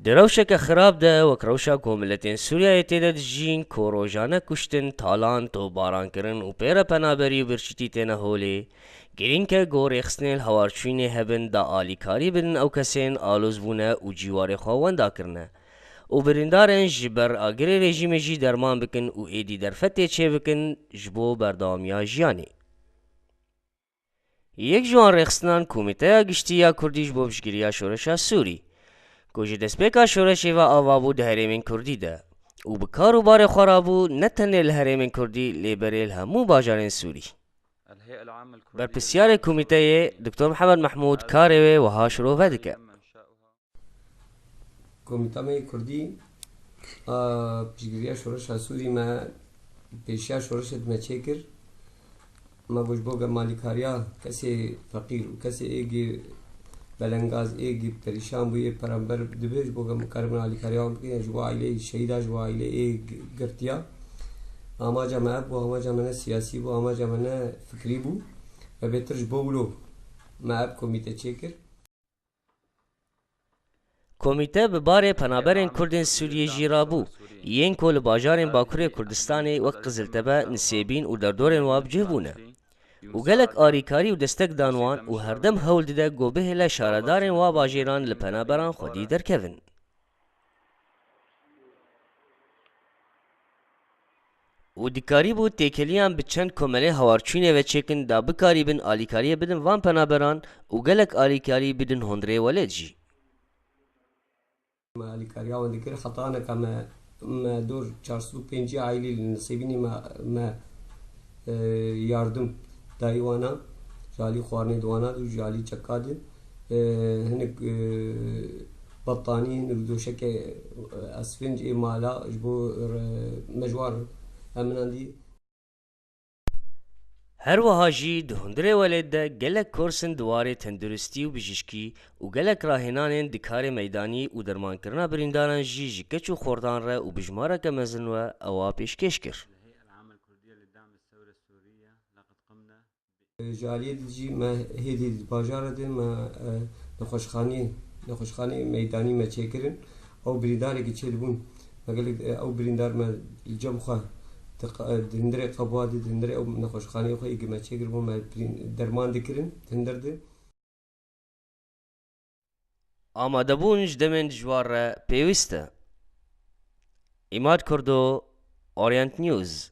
دروشك خراب ده وكروشا كوملتين سوريا يتدد جين كوروجانا كشتن تالان تو باران کرن و پیرا پنابری برشتی تینا هولی گرین که گور اخسنیل هوارچوینی هبن دا آلیکاری بدن او کسین آلوز بونه و جیوار خواهان دا کرنه و بریندارن جبر آگری رژیم جی درمان بکن و ایدی در فته چه بکن جبو بردامیا جیانی یک جوان رخصنان کومیته گشتی یا کردیش بو بشگیریا شورشا سوری کوچه دستپیکا شورشی و آوابو ده هرمین کردی ده و بکارو بار خرابو نتنه لهرمین کردی لیبریل همو باجارین سوری بر پسیار کمیته دکتر محمد محمود کاروی و هاشرو ودکه کمیته کردی بشگیریا شورشا سوری ما پیشیا شورشت ما چکر ما بوش بوغا مالیکاریا کسی فقیر و کسی ایگی بلنگاز ایگی پریشان بوی پرامبر دبیج بوغا مکارم مالیکاریا بکی جو عائله شهیدا جو عائله ایگ گرتیا اما جماعه بو اما جماعه سیاسی بو اما جماعه فکری بو و بهترش بولو ما کمیته چکر کمیته به بار پنابرین کردین سوریه جیرابو ین کل باجارین باکوری کردستانی و قزلتبه نسیبین و در دورین واب جهبونه و گلک آریکاری و دستک دانوان و هردم هول دیده گوبه لشاردارین و باجیران لپنابران خودی درکوین. و دیکاری بود تکلیان بچند کمله هوارچونه و چکن دا بکاری بن آلیکاری بدن وان پنابران و گلک آلیکاری بدن هندره ولد جی. آلیکاری آن دیگر خطانه که ما دور 405 عائلی نصیبینی ما yardım dayıvana jali xwarnê diwana û jalî çeka din hinek batanî hinek doşekê esfinc ê mala ji bo mejwar heminan dî her wiha jî di hundirê welê de gelek kursên diwarê tenduristî û bijîşkî û gelek rahênanên dikarê meydanî û dermankirina birîndaran jî ji keç û xordan re û bijmareke mezin we ewa pêşkêş kir. جالية دجي ما هذه الباجارة دي ما نخوشخاني ميداني ما تشكرن أو بريداري كتشيلبون ما قالك أو بريدار ما الجم خا هندري قبوادي هندري أو نخوشخاني خا يجي ما تشكرون ما درمان دكرن هندر دي آماده بوون ji demên dijwar re pêwîst e. Îmad Kurdo, Orient News.